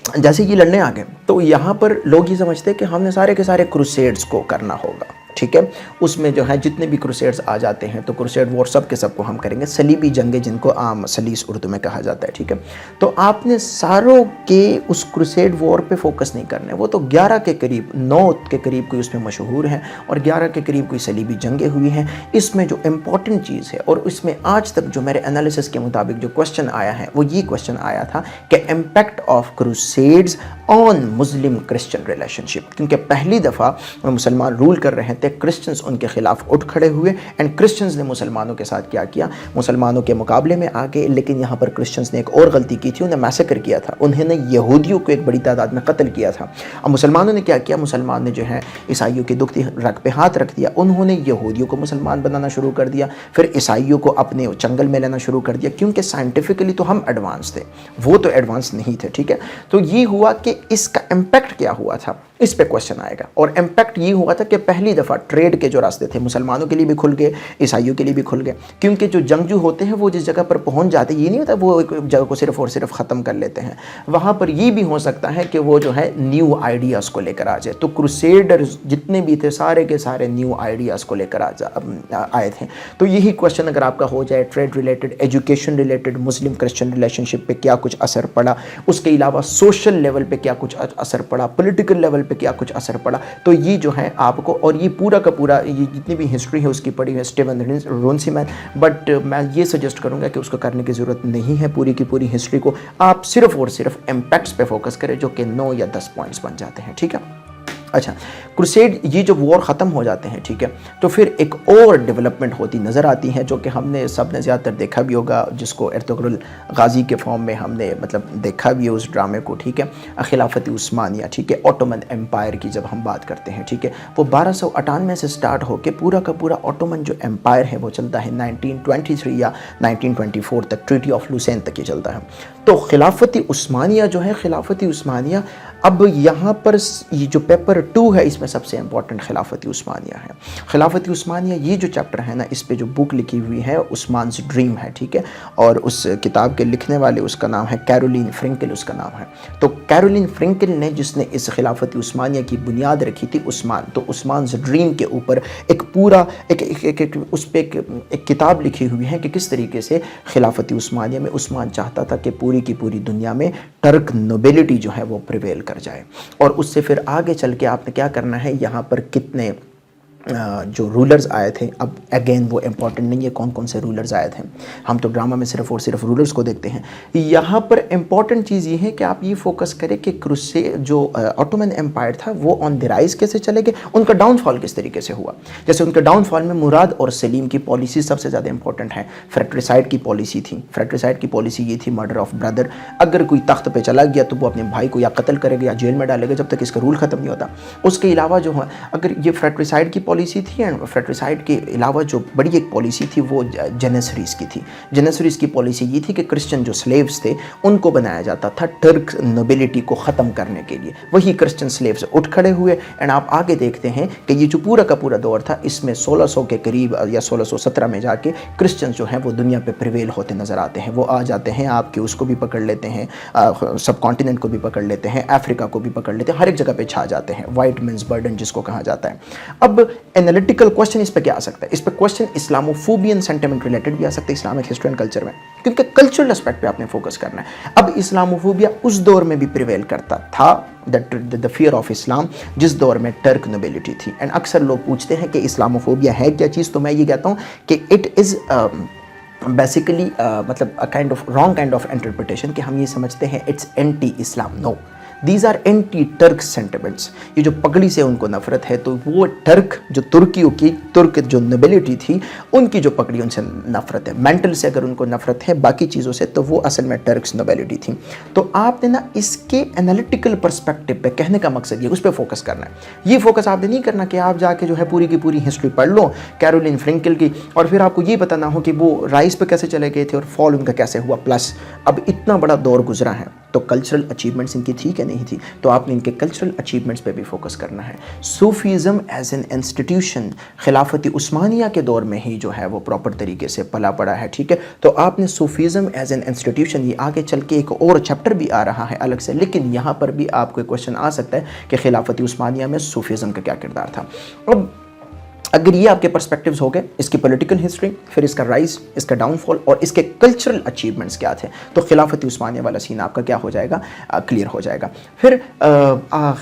جیسے یہ لڑنے آ گئے تو یہاں پر لوگ یہ سمجھتے ہیں کہ ہم نے سارے کے سارے کروسیڈز کو کرنا ہوگا، ٹھیک ہے۔ اس میں جو ہے جتنے بھی کروسیڈز آ جاتے ہیں تو کروسیڈ وار سب کے سب کو ہم کریں گے، صلیبی جنگیں جن کو عام سلیس اردو میں کہا جاتا ہے، ٹھیک ہے۔ تو آپ نے ساروں کے اس کروسیڈ وار پہ فوکس نہیں کرنا ہے، وہ تو 11 کے قریب 9 کے قریب کوئی اس میں مشہور ہیں اور 11 کے قریب کوئی صلیبی جنگیں ہوئی ہیں۔ اس میں جو امپورٹنٹ چیز ہے اور اس میں آج تک جو میرے انالیسس کے مطابق جو کوشچن آیا ہے وہ یہ کوشچن آیا تھا کہ impact of crusades on Muslim Christian relationship, کیونکہ پہلی دفعہ مسلمان رول کر رہے تھے، کرسچنز ان کے خلاف اٹھ کھڑے ہوئے، اینڈ کرسچنز نے مسلمانوں کے ساتھ کیا کیا، مسلمانوں کے مقابلے میں آگے۔ لیکن یہاں پر کرسچنز نے ایک اور غلطی کی تھی، انہیں میسیکر کیا تھا، انہوں نے یہودیوں کو ایک بڑی تعداد میں قتل کیا تھا۔ اب مسلمانوں نے کیا کیا، مسلمان نے جو ہے عیسائیوں کی دکھتی رگ پہ ہاتھ رکھ دیا، انہوں نے یہودیوں کو مسلمان بنانا شروع کر دیا، پھر عیسائیوں کو اپنے چنگل میں لینا شروع کر دیا، کیونکہ سائنٹیفکلی تو ہم ایڈوانس تھے، وہ تو ایڈوانس نہیں تھے، ٹھیک ہے۔ تو یہ ہوا کہ اس کا امپیکٹ کیا ہوا تھا، اس پہ کوشچن آئے گا۔ اور امپیکٹ یہ ہوا تھا کہ پہلی دفعہ ٹریڈ کے جو راستے تھے مسلمانوں کے لیے بھی کھل گئے، عیسائیوں کے لیے بھی کھل گئے، کیونکہ جو جنگجو ہوتے ہیں وہ جس جگہ پر پہنچ جاتے ہیں، یہ نہیں ہوتا وہ ایک جگہ کو صرف اور صرف ختم کر لیتے ہیں، وہاں پر یہ بھی ہو سکتا ہے کہ وہ جو ہے نیو آئیڈیاز کو لے کر آ جائے۔ تو کروسیڈرز جتنے بھی تھے سارے کے سارے نیو آئیڈیاز کو لے کر آئے تھے۔ تو یہی کوشچن اگر آپ کا ہو جائے، ٹریڈ ریلیٹڈ، ایجوکیشن ریلیٹڈ، مسلم کرسچن ریلیشن شپ پہ کیا کچھ اثر پڑا، اس کے علاوہ سوشل لیول پہ کیا کچھ اثر پڑا، پولیٹیکل لیول پہ کیا کچھ اثر پڑا، تو یہ جو ہے آپ کو، اور یہ پورا کا پورا یہ جتنی بھی ہسٹری ہے اس کی پڑھی ہے اسٹیون رونسیمین، بٹ میں یہ سجیسٹ کروں گا کہ اس کو کرنے کی ضرورت نہیں ہے، پوری کی پوری ہسٹری کو آپ صرف اور صرف امپیکٹس پہ فوکس کریں جو کہ 9 یا 10 پوائنٹس بن جاتے ہیں، ٹھیک ہے۔ اچھا، کروسیڈ یہ جو وار ختم ہو جاتے ہیں، ٹھیک ہے، تو پھر ایک اور ڈیولپمنٹ ہوتی نظر آتی ہے جو کہ ہم نے سب نے زیادہ تر دیکھا بھی ہوگا، جس کو ارطغرل غازی کے فارم میں ہم نے دیکھا بھی ہے اس ڈرامے کو، ٹھیک ہے، خلافت عثمانیہ، ٹھیک ہے، اوٹومن امپائر کی جب ہم بات کرتے ہیں، ٹھیک ہے، وہ 1298 سے سٹارٹ ہو کے پورا کا پورا اوٹومن جو امپائر ہے وہ چلتا ہے 1923 یا 1924 تک، ٹریٹی آف لوسین تک یہ چلتا ہے۔ تو خلافت عثمانیہ جو ہے، خلافت عثمانیہ اب یہاں پر یہ جو پیپر 2 ہے اس میں سب سے امپورٹنٹ خلافت عثمانیہ ہے. خلافت عثمانیہ یہ جو چیپٹر ہے نا اس پہ جو بک لکھی ہوئی ہے عثمان's ڈریم ہے, ٹھیک ہے, اور اس کتاب کے لکھنے والے اس کا نام ہے کیرولین فرینکل, اس کا نام ہے. تو کیرولین فرینکل نے جس نے اس خلافت عثمانیہ کی بنیاد رکھی تھی عثمان, تو عثمان's ڈریم کے اوپر ایک پورا اس پہ ایک کتاب لکھی ہوئی ہے کہ کس طریقے سے خلافت عثمانیہ میں عثمان چاہتا تھا کہ پوری کی پوری دنیا میں ٹرک نوبیلٹی جو ہے وہ پریویل کر جائے. اور اس سے پھر آگے چل کے آپ نے کیا کرنا ہے, یہاں پر کتنے جو رولرز آئے تھے, اب اگین وہ امپورٹنٹ نہیں ہے کون کون سے رولرز آئے تھے, ہم تو ڈرامہ میں صرف اور صرف رولرز کو دیکھتے ہیں. یہاں پر امپورٹنٹ چیز یہ ہے کہ آپ یہ فوکس کریں کہ جو آٹومن امپائر تھا وہ آن دی رائز کیسے چلے گئے, ان کا ڈاؤن فال کس طریقے سے ہوا. جیسے ان کے ڈاؤن فال میں مراد اور سلیم کی پالیسی سب سے زیادہ امپورٹنٹ ہے. فریٹریسائڈ کی پالیسی تھی, فریٹریسائڈ کی پالیسی یہ تھی مرڈر آف بردر, اگر کوئی تخت پہ چلا گیا تو وہ اپنے بھائی کو یا قتل کرے گا یا جیل میں ڈالے گا جب تک اس کا رول ختم نہیں ہوتا. اس کے علاوہ جو ہے اگر یہ فریٹریسائڈ کی پالیسی تھی, اینڈ فریٹریسائڈ کے علاوہ جو بڑی ایک پالیسی تھی وہ جینیسریز کی تھی. جینیسریز کی پالیسی یہ تھی کہ کرسچن جو سلیوز تھے ان کو بنایا جاتا تھا ٹرک نوبیلٹی کو ختم کرنے کے لیے. وہی کرسچن سلیوز اٹھ کھڑے ہوئے, اینڈ آپ آگے دیکھتے ہیں کہ یہ جو پورا کا پورا دور تھا اس میں 1600 کے قریب یا 1617 میں جا کے کرسچن جو ہیں وہ دنیا پہ پریویل ہوتے نظر آتے ہیں. وہ آ جاتے ہیں, آپ کے اس کو بھی پکڑ لیتے ہیں, سب کانٹیننٹ کو بھی پکڑ لیتے ہیں, افریقہ کو بھی پکڑ لیتے ہیں, ہر ایک جگہ پہ چھا جاتے ہیں. وائٹ مینز برڈن جس کو کہا جاتا ہے. اب انالیٹیکل کوشچن اس پہ کیا آ سکتا ہے, اس پہ کوشچن اسلاموفوبین سینٹیمنٹ ریلیٹڈ بھی آ سکتا ہے اسلامک ہسٹری اینڈ کلچر میں, کیونکہ کلچرل اسپیکٹ پہ آپ نے فوکس کرنا ہے. اب اسلاموفوبیا اس دور میں بھی پریویل کرتا تھا, the fear of اسلام, جس دور میں ٹرک نوبیلٹی تھی. اینڈ اکثر لوگ پوچھتے ہیں کہ اسلاموفوبیا ہے کیا چیز, تو میں یہ کہتا ہوں کہ اٹ از بیسیکلی مطلب kind of wrong kind of interpretation, کہ ہم یہ سمجھتے ہیں it's anti Islam. No, these are anti Turk sentiments. یہ جو پگڑی سے ان کو نفرت ہے تو وہ ٹرک جو ترکیوں کی ترک جو نوبیلٹی تھی ان کی جو پگڑی ان سے نفرت ہے. مینٹل سے اگر ان کو نفرت ہے, باقی چیزوں سے, تو وہ اصل میں ٹرکس نوبیلٹی تھی. تو آپ نے نا اس کے انالیٹیکل پرسپیکٹو پہ کہنے کا مقصد یہ اس پہ فوکس کرنا ہے. یہ فوکس آپ نے نہیں کرنا کہ آپ جا کے جو ہے پوری کی پوری ہسٹری پڑھ لو کیرولین فرینکل کی, اور پھر آپ کو یہ پتہ نہ ہو کہ وہ رائز پہ کیسے چلے گئے تھے اور فال ان کا کیسے ہوا. پلس اب اتنا بڑا دور گزرا ہے تو کلچرل اچیومنٹس ان کی تھی کہ نہیں تھی, تو آپ نے ان کے کلچرل اچیومنٹس پہ بھی فوکس کرنا ہے. صوفیزم ایز این انسٹیٹیوشن خلافت عثمانیہ کے دور میں ہی جو ہے وہ پراپر طریقے سے پلا پڑا ہے, ٹھیک ہے. تو آپ نے صوفیزم ایز این انسٹیٹیوشن, یہ آگے چل کے ایک اور چیپٹر بھی آ رہا ہے الگ سے, لیکن یہاں پر بھی آپ کو ایک کوشچن آ سکتا ہے کہ خلافت عثمانیہ میں صوفیزم کا کیا کردار تھا. اب اگر یہ آپ کے پرسپیکٹیوز ہو گئے, اس کی پولیٹیکل ہسٹری, پھر اس کا رائز, اس کا ڈاؤن فال, اور اس کے کلچرل اچیومنٹس کیا تھے, تو خلافت عثمانیہ والا سین آپ کا کیا ہو جائے گا, کلیئر ہو جائے گا. پھر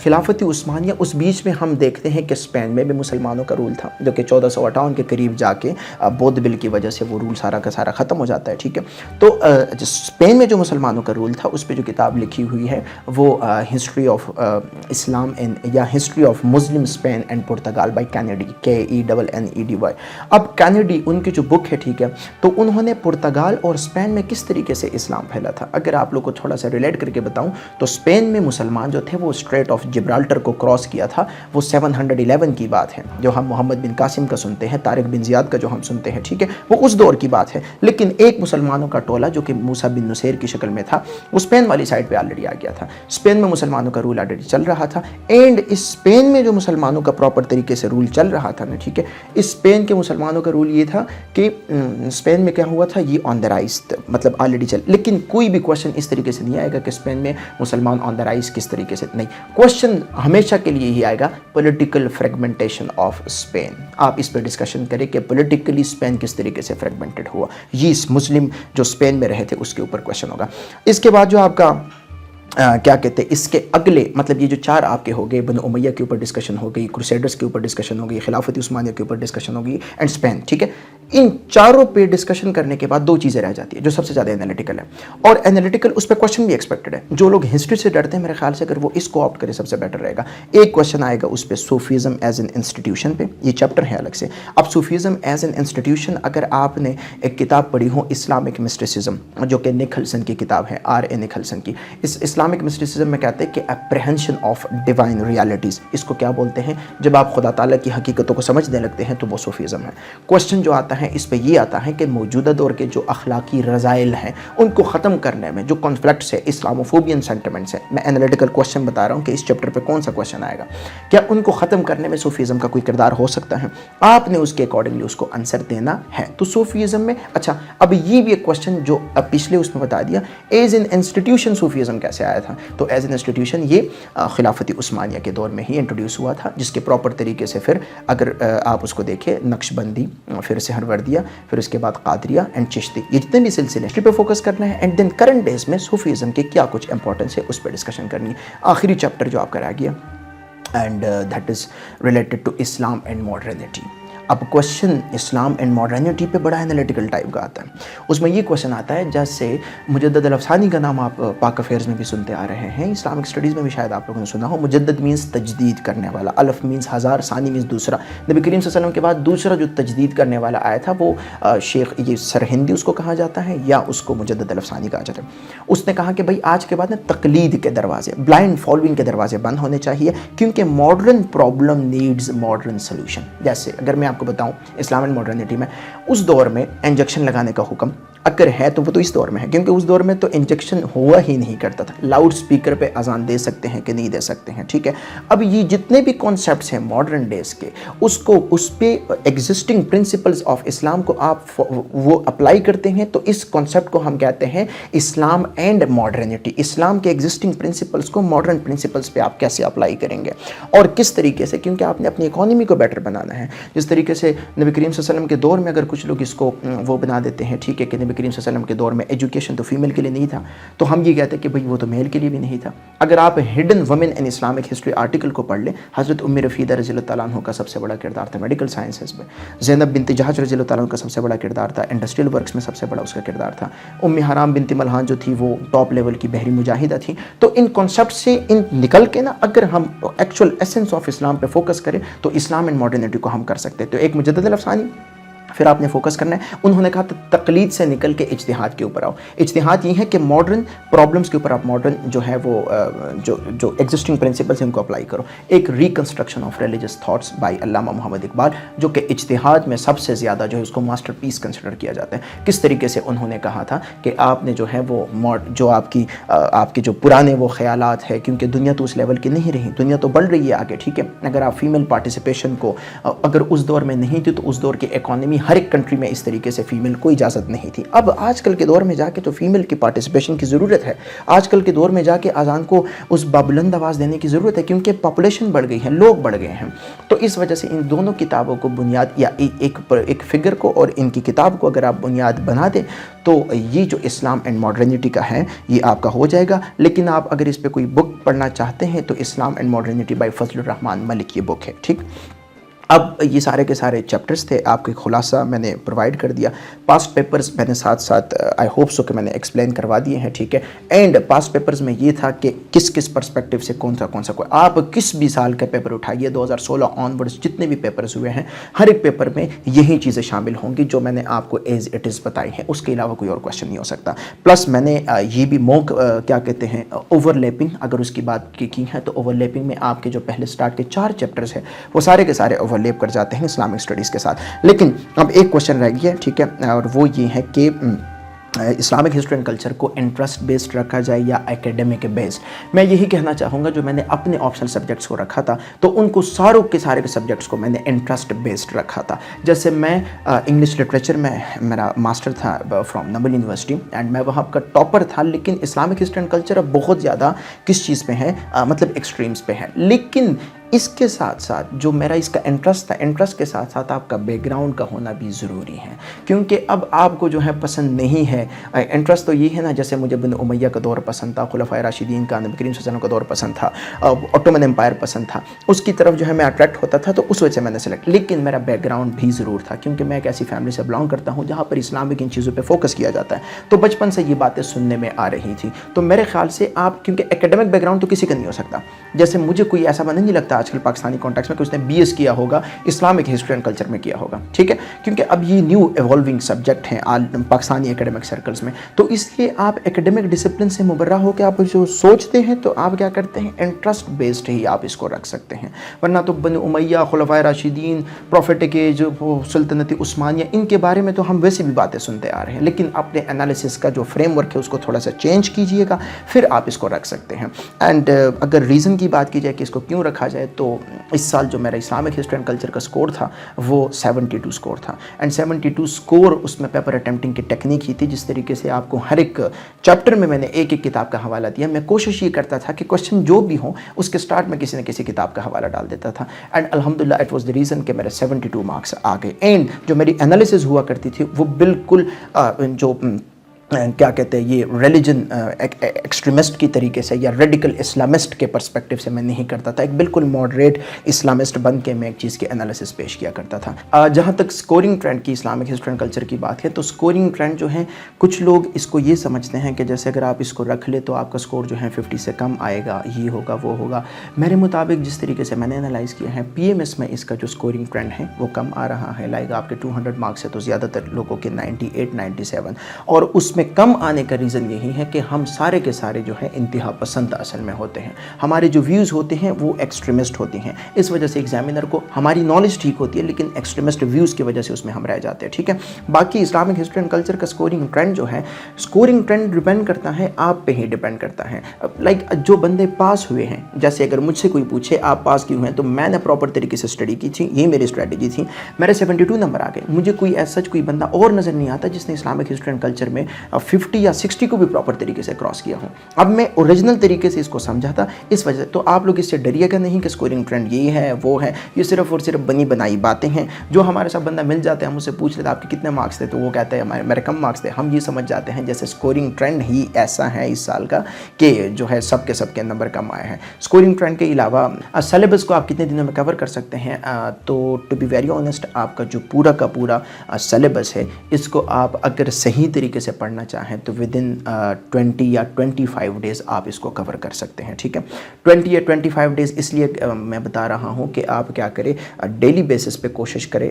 خلافت عثمانیہ اس بیچ میں ہم دیکھتے ہیں کہ اسپین میں بھی مسلمانوں کا رول تھا, جو کہ 1458 کے قریب جا کے بودھ بل کی وجہ سے وہ رول سارا کا سارا ختم ہو جاتا ہے, ٹھیک ہے. تو اسپین میں جو مسلمانوں کا رول تھا اس پہ جو کتاب لکھی ہوئی ہے وہ ہسٹری آف اسلام یا history of Muslim Spain and Portugal by Kennedy, KENNEDY. اب کینیڈی ان کی جو بک ہے, ٹھیک ہے, تو انہوں نے پرتگال اور اسپین میں کس طریقے سے اسلام پھیلا تھا. اگر آپ لوگ کو تھوڑا سا ریلیٹ کر کے بتاؤں تو اسپین میں مسلمان جو تھے وہ اسٹریٹ آف جبرالٹر کو کراس کیا تھا, وہ 711 کی بات ہے, جو ہم محمد بن قاسم کا سنتے ہیں, طارق بن زیاد کا جو ہم سنتے ہیں, ٹھیک ہے, وہ اس دور کی بات ہے. لیکن ایک مسلمانوں کا ٹولہ جو کہ موسیٰ بن نصیر کی شکل میں تھا, وہ اسپین والی سائڈ پہ آلریڈی آ گیا تھا. اسپین میں مسلمانوں کا رول آلریڈی چل رہا تھا, اینڈ اسپین میں جو مسلمانوں کا پراپر طریقے سے رول چل رہا تھا نا, ٹھیک ہے, اسپین کے مسلمانوں کا رول یہ تھا کہ اسپین میں کیا ہوا تھا, یہ آن دا رائز, مطلب آلریڈی چل. لیکن کوئی بھی کوشچن اس طریقے سے نہیں آئے گا کہ اسپین میں مسلمان آن دا رائز کس طریقے سے, نہیں. کوشچن ہمیشہ کے لیے ہی آئے گا پولیٹیکل فریگمنٹیشن آف اسپین. آپ اس پہ ڈسکشن کریں کہ پولیٹیکلی اسپین کس طریقے سے فریگمنٹڈ ہوا, یہ مسلم جو اسپین میں رہے تھے اس کے اوپر کوشچن ہوگا. اس کے بعد جو آپ کا کیا کہتے ہیں, اس کے اگلے مطلب یہ جو 4 آپ کے ہو گئے, بنو امیہ کے اوپر ڈسکشن ہو گئی, کروسیڈرز کے اوپر ڈسکشن ہو گئی, خلافت عثمانیہ کے اوپر ڈسکشن ہو گئی, اینڈ اسپین, ٹھیک ہے. ان چاروں پہ ڈسکشن کرنے کے بعد 2 چیزیں رہ جاتی ہیں جو سب سے زیادہ انالیٹیکل ہے, اور انالیٹیکل اس پہ کوشچن بھی ایکسپیکٹڈ ہے. جو لوگ ہسٹری سے ڈرتے ہیں میرے خیال سے اگر وہ اس کو آپٹ کرے سب سے بیٹر رہے گا. ایک کوشچن آئے گا اس پہ صوفیزم ایز این انسٹیٹیوشن پہ, یہ چیپٹر ہے الگ سے. اب صوفیزم ایز این انسٹیٹیوشن, اگر آپ نے ایک کتاب پڑھی ہو اسلامک مسٹسزم, جو کہ نکھلسن کی کتاب ہے, RA نکھلسن کی, اس اسلامک مسٹسزم میں کہتے ہیں کہ اپریہنشن آف ڈیوائن ریالٹیز, اس کو کیا بولتے ہیں, جب آپ خدا تعالیٰ کی حقیقتوں کو سمجھنے لگتے ہیں تو وہ صوفیزم ہے. کوشچن جو آتا ہے ہے اس پہ یہ آتا ہے کہ موجودہ دور کے جو اخلاقی رذائل ہیں ان کو ختم کرنے میں جو کانفلکٹس ہے، اسلاموفوبین سینٹیمنٹس ہیں، میں انالیٹیکل کوشچن بتا رہا ہوں کہ اس چیپٹر پہ کون سا کوشچن آئے گا، کیا ان کو ختم کرنے میں صوفیزم کا کوئی کردار ہو سکتا ہے؟ آپ نے اس کے اکارڈنگلی اس کو آنسر دینا ہے۔ تو صوفیزم میں اچھا اب یہ بھی ایک کوشچن جو اب پچھلے اس میں بتا دیا، ایز ان انسٹیٹیوشن صوفیزم کیسے آیا تھا؟ تو ایز ان انسٹیٹیوشن یہ خلافت عثمانیہ کے دور میں ہی انٹروڈیوس ہوا تھا، جس کے پراپر طریقے سے پھر اگر آپ اس کو دیکھیں، نقش بندی، پھر سہروردیہ، پھر اس کے بعد قادریہ اینڈ چشتی، یہ جتنے بھی سلسلے ہیں پہ فوکس کرنا ہے، اینڈ دین کرنٹ ڈیز میں صوفیزم کے کیا کچھ امپورٹنس ہے اس پہ ڈسکشن کرنی ہے۔ آخری چیپٹر جو آپ کا رہ گیا and that is related to Islam and modernity. اب کوشچن اسلام اینڈ ماڈرنٹی پہ بڑا انالیٹیکل ٹائپ کا آتا ہے، اس میں یہ کوشچن آتا ہے جیسے مجدد الافسانی کا نام آپ پاک افیئرز میں بھی سنتے آ رہے ہیں، اسلامک اسٹڈیز میں بھی شاید آپ لوگوں نے سنا ہو۔ مجدد مینس تجدید کرنے والا، الف مینس ہزار، ثانی مینس دوسرا۔ نبی کریم صلی اللہ علیہ وسلم کے بعد دوسرا جو تجدید کرنے والا آیا تھا وہ شیخ یہ سرہندی اس کو کہا جاتا ہے یا اس کو مجدد الافسانی کہا جاتا ہے۔ اس نے کہا کہ بھائی آج کے بعد نا تقلید کے دروازے، بلائنڈ فالوئنگ کے دروازے بند ہونے چاہیے، کیونکہ modern problem needs modern solution. جیسے اگر میں آپ کو بتاؤں اسلام اینڈ ماڈرنٹی میں اس دور میں انجیکشن لگانے کا حکم اگر ہے تو وہ تو اس دور میں ہے، کیونکہ اس دور میں تو انجیکشن ہوا ہی نہیں کرتا تھا۔ لاؤڈ سپیکر پہ اذان دے سکتے ہیں کہ نہیں دے سکتے ہیں، ٹھیک ہے۔ اب یہ جتنے بھی کانسیپٹس ہیں ماڈرن ڈیز کے، اس پہ ایگزسٹنگ پرنسپلز آف اسلام کو آپ وہ اپلائی کرتے ہیں، تو اس کانسیپٹ کو ہم کہتے ہیں اسلام اینڈ ماڈرنٹی۔ اسلام کے ایگزسٹنگ پرنسپلز کو ماڈرن پرنسپلز پہ آپ کیسے اپلائی کریں گے اور کس طریقے سے، کیونکہ آپ نے اپنی اکانومی کو بیٹر بنانا ہے۔ جس طریقے سے نبی کریم صلی اللہ علیہ وسلم کے دور میں اگر کچھ لوگ اس کو وہ بنا دیتے ہیں، ٹھیک ہے، کہ نبی کریم صلی اللہ علیہ وسلم کے دور میں ایجوکیشن تو فیمیل کے لیے نہیں تھا، تو ہم یہ کہتے ہیں کہ بھئی وہ تو میل کے لیے بھی نہیں تھا۔ اگر آپ hidden women in Islamic history article کو پڑھ لیں، حضرت ام رفیدہ رضی اللہ تعالیٰ عنہ کا سب سے بڑا کردار تھا میڈیکل سائنسز میں، زینب بنت جہش رضی اللہ تعالیٰ عنہ کا سب سے بڑا کردار تھا انڈسٹریل ورکس میں، سب سے بڑا اس کا کردار تھا۔ ام حرام بنت ملحان جو تھی وہ ٹاپ لیول کی بحری مجاہدہ تھی۔ تو ان کانسیپٹ سے نکل کے نا اگر ہم ایکچوئل ایسنس آف اسلام پہ فوکس کریں تو اسلام اینڈ ماڈرنٹی کو ہم کر سکتے ہیں۔ تو ایک مجدد الافسانی، پھر آپ نے فوکس کرنا ہے، انہوں نے کہا تقلید سے نکل کے اجتہاد کے اوپر آؤ۔ اجتہاد یہ ہے کہ ماڈرن پرابلمس کے اوپر آپ ماڈرن جو ہے وہ جو ایگزسٹنگ پرنسپلس ہیں ان کو اپلائی کرو۔ ایک reconstruction of religious thoughts by علامہ محمد اقبال، جو کہ اجتہاد میں سب سے زیادہ جو ہے اس کو ماسٹر پیس کنسیڈر کیا جاتا ہے۔ کس طریقے سے انہوں نے کہا تھا کہ آپ نے جو ہے وہ جو آپ کے جو پرانے وہ خیالات ہے، کیونکہ دنیا تو اس لیول کی نہیں رہی، دنیا تو بڑھ رہی ہے آگے، ٹھیک ہے۔ اگر آپ فیمیل پارٹیسپیشن کو اگر اس دور میں نہیں تھی تو اس دور کی اکانومی ہر ایک کنٹری میں اس طریقے سے فیمیل کو اجازت نہیں تھی۔ اب آج کل کے دور میں جا کے تو فیمیل کی پارٹیسپیشن کی ضرورت ہے، آج کل کے دور میں جا کے اذان کو اس بابلند آواز دینے کی ضرورت ہے، کیونکہ پاپولیشن بڑھ گئی ہے، لوگ بڑھ گئے ہیں۔ تو اس وجہ سے ان دونوں کتابوں کو بنیاد یا ایک فگر کو اور ان کی کتاب کو اگر آپ بنیاد بنا دیں تو یہ جو اسلام اینڈ ماڈرنٹی کا ہے یہ آپ کا ہو جائے گا۔ لیکن آپ اگر اس پہ کوئی بک پڑھنا چاہتے ہیں تو اسلام اینڈ ماڈرنٹی بائی فضل الرحمان ملک یہ بک ہے، ٹھیک۔ اب یہ سارے کے سارے چیپٹرز تھے، آپ کو خلاصہ میں نے پرووائڈ کر دیا۔ پاسٹ پیپرز میں نے ساتھ ساتھ آئی ہوپ سو کہ میں نے ایکسپلین کروا دیے ہیں، ٹھیک ہے۔ اینڈ پاسٹ پیپرز میں یہ تھا کہ کس پرسپیکٹیو سے کون سا کوئی آپ کس بھی سال کا پیپر اٹھائیے، 2016 آنورڈز جتنے بھی پیپرز ہوئے ہیں، ہر ایک پیپر میں یہی چیزیں شامل ہوں گی جو میں نے آپ کو ایز اٹ از بتائی ہیں، اس کے علاوہ کوئی اور کویشچن نہیں ہو سکتا۔ پلس میں نے یہ بھی کیا کہتے ہیں اوور لیپنگ اگر اس کی بات کی ہے تو اوور لیپنگ میں آپ کے جو پہلے سٹارٹ کے 4 چیپٹرز ہیں وہ سارے کے سارے اوور لیپ کر جاتے ہیں اسلامک اسٹڈیز کے ساتھ۔ لیکن اب ایک کوشچن رہ گیا ہے، ٹھیک ہے، اور وہ یہ ہے کہ اسلامک ہسٹری اینڈ کلچر کو انٹرسٹ بیسڈ رکھا جائے یا اکیڈمک بیسڈ۔ میں یہی کہنا چاہوں گا جو میں نے اپنے آپشنل سبجیکٹس کو رکھا تھا تو ان کو ساروں کے سارے سبجیکٹس کو میں نے انٹرسٹ بیسڈ رکھا تھا۔ جیسے میں انگلش لٹریچر میں میرا ماسٹر تھا فرام نبل یونیورسٹی اینڈ میں وہاں کا ٹاپر تھا، لیکن اسلامک ہسٹری اینڈ کلچر اب بہت زیادہ کس چیز پہ ہے، مطلب ایکسٹریمز پہ ہے۔ لیکن اس کے ساتھ ساتھ جو میرا اس کا انٹرسٹ تھا، انٹرسٹ کے ساتھ ساتھ آپ کا بیک گراؤنڈ کا ہونا بھی ضروری ہے، کیونکہ اب آپ کو جو ہے پسند نہیں ہے انٹرسٹ تو یہ ہے نا، جیسے مجھے بن امیہ کا دور پسند تھا، خلفائے راشدین کا، نبی کریم صلی اللہ علیہ وسلم کا دور پسند تھا، اوٹومن امپائر پسند تھا، اس کی طرف جو ہے میں اٹریکٹ ہوتا تھا، تو اس وجہ سے میں نے سلیکٹ۔ لیکن میرا بیک گراؤنڈ بھی ضرور تھا، کیونکہ میں ایک ایسی فیملی سے بلانگ کرتا ہوں جہاں پر اسلامک ان چیزوں پہ فوکس کیا جاتا ہے، تو بچپن سے یہ باتیں سننے میں آ رہی تھی۔ تو میرے خیال سے آپ، کیونکہ اکیڈمک بیک گراؤنڈ تو کسی کا نہیں ہو سکتا، جیسے مجھے کوئی ایسا بندہ نہیں لگتا آج کل پاکستانی کانٹیکس میں کہ اس نے BS کیا ہوگا اسلامک ہسٹری اینڈ کلچر میں کیا ہوگا، ٹھیک ہے، کیونکہ اب یہ نیو ایوالونگ سبجیکٹ ہیں پاکستانی ایکیڈمک سرکلز میں، تو اس لیے آپ ایکیڈمک ڈسپلن سے مبرہ ہو کے آپ جو سوچتے ہیں تو آپ کیا کرتے ہیں، انٹرسٹ بیسڈ ہی آپ اس کو رکھ سکتے ہیں، ورنہ تو بنو امیہ، خلفائے راشدین، پروفیٹک ایج، سلطنت عثمانیہ، ان کے بارے میں تو ہم ویسے بھی باتیں سنتے آ رہے ہیں، لیکن اپنے انالیسس کا جو فریم ورک ہے اس کو تھوڑا سا چینج کیجئے گا، پھر آپ اس کو رکھ سکتے ہیں۔ اینڈ اگر ریزن کی بات کی جائے کہ اس کو کیوں رکھا جائے، تو اس سال جو میرا اسلامک ہسٹری اینڈ کلچر کا سکور تھا وہ 72 سکور تھا، اینڈ 72 سکور اس میں پیپر اٹیمپٹنگ کی ٹیکنیک ہی تھی، جس طریقے سے آپ کو ہر ایک چیپٹر میں نے ایک ایک کتاب کا حوالہ دیا۔ میں کوشش یہ کرتا تھا کہ کوشچن جو بھی ہوں اس کے سٹارٹ میں کسی نہ کسی کتاب کا حوالہ ڈال دیتا تھا، اینڈ الحمدللہ اٹ واز دی ریزن کہ میرے 72 مارکس آ گئے۔ اینڈ جو میری انالیسز ہوا کرتی تھی وہ بالکل جو کیا کہتے ہیں یہ ریلیجن ایکسٹریمسٹ کی طریقے سے یا ریڈیکل اسلامسٹ کے پرسپیکٹیو سے میں نہیں کرتا تھا، ایک بالکل ماڈریٹ اسلامسٹ بن کے میں ایک چیز کے انالیسس پیش کیا کرتا تھا۔ جہاں تک سکورنگ ٹرینڈ کی اسلامک ہسٹری اینڈ کلچر کی بات ہے، تو سکورنگ ٹرینڈ جو ہے کچھ لوگ اس کو یہ سمجھتے ہیں کہ جیسے اگر آپ اس کو رکھ لیں تو آپ کا سکور جو ہے 50 سے کم آئے گا، یہ ہوگا وہ ہوگا۔ میرے مطابق جس طریقے سے میں نے انالائز کیا ہے، PMS میں اس کا جو سکورنگ ٹرینڈ ہے وہ کم آ رہا ہے، لائک آپ کے 200 مارکس ہے تو زیادہ تر لوگوں کے 98 97، اور اس میں کم آنے کا ریزن یہی ہے کہ ہم سارے کے سارے جو ہیں انتہا پسند اصل میں ہوتے ہیں، ہمارے جو ویوز ہوتے ہیں وہ ایکسٹریمسٹ ہوتی ہیں، اس وجہ سے ایگزامینر کو ہماری نالج ٹھیک ہوتی ہے لیکن ایکسٹریمسٹ ویوز کی وجہ سے اس میں ہم رہ جاتے ہیں، ٹھیک ہے۔ باقی اسلامک ہسٹری اینڈ کلچر کا سکورنگ ٹرینڈ جو ہے، سکورنگ ٹرینڈ ڈیپینڈ کرتا ہے آپ پہ ہی ڈیپینڈ کرتا ہے، لائک جو بندے پاس ہوئے ہیں، جیسے اگر مجھ سے کوئی پوچھے آپ پاس کیوں ہیں، تو میں نے پراپر طریقے سے اسٹڈی کی تھی، یہی میری اسٹریٹجی تھی، میرے 72 نمبر آ گئے، مجھے کوئی ایز سچ کوئی بندہ اور نظر نہیں آتا جس نے اسلامک ہسٹری اینڈ کلچر میں 50 یا 60 کو بھی پراپر طریقے سے کراس کیا ہوں۔ اب میں اوریجنل طریقے سے اس کو سمجھا تھا، اس وجہ تو آپ لوگ اس سے ڈریے گا نہیں کہ سکورنگ ٹرینڈ یہ ہے وہ ہے، یہ صرف اور صرف بنی بنائی باتیں ہیں۔ جو ہمارے ساتھ بندہ مل جاتے ہیں، ہم اسے پوچھ لیتے ہیں آپ کے کتنے مارکس تھے، تو وہ کہتا ہے میرے کم مارکس تھے، ہم یہ سمجھ جاتے ہیں جیسے سکورنگ ٹرینڈ ہی ایسا ہے اس سال کا کہ جو ہے سب کے نمبر کم آئے ہیں۔ سکورنگ ٹرینڈ کے علاوہ سلیبس کو آپ کتنے دنوں میں کور کر سکتے ہیں، تو ٹو بی ویری آنیسٹ آپ کا جو پورا کا پورا سلیبس ہے اس کو آپ اگر صحیح طریقے سے پڑھنا چاہیں تو ودن 20 یا 25 ڈیز آپ اس کو کور کر سکتے ہیں، ٹھیک ہے۔ 20 یا 25 ڈیز اس لیے میں بتا رہا ہوں کہ آپ کیا کریں، ڈیلی بیسس پہ کوشش کریں،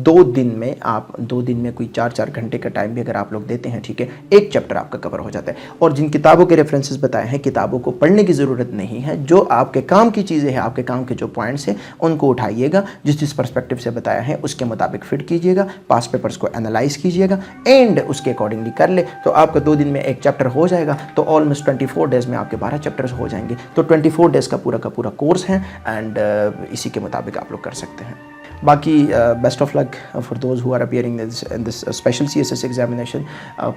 2 دن میں آپ 2 دن میں کوئی 4 گھنٹے کا ٹائم بھی اگر آپ لوگ دیتے ہیں، ٹھیک ہے، ایک چیپٹر آپ کا کور ہو جاتا ہے۔ اور جن کتابوں کے ریفرنسز بتائے ہیں، کتابوں کو پڑھنے کی ضرورت نہیں ہے، جو آپ کے کام کی چیزیں ہیں، آپ کے کام کے جو پوائنٹس ہیں ان کو اٹھائیے گا، جس پرسپیکٹیو سے بتایا ہے اس کے مطابق فٹ کیجیے گا، پاس پیپرز کو انالائز کیجیے گا، اینڈ اس کے اکارڈنگلی کر لے تو آپ کا 2 دن میں ایک چیپٹر ہو جائے گا، تو آلموسٹ 24 ڈیز میں آپ کے 12 چیپٹرز ہو جائیں گے، تو 24 ڈیز کا پورا کورس ہے، اینڈ اسی کے مطابق آپ لوگ کر سکتے ہیں۔ باقی best of luck for those who are appearing in this special CSS examination,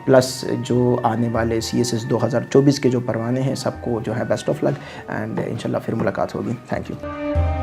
plus جو آنے والے CSS 2024 کے جو پروانے ہیں، سب کو جو ہے بیسٹ آف لک، اینڈ انشاءاللہ پھر ملاقات ہوگی۔ Thank you.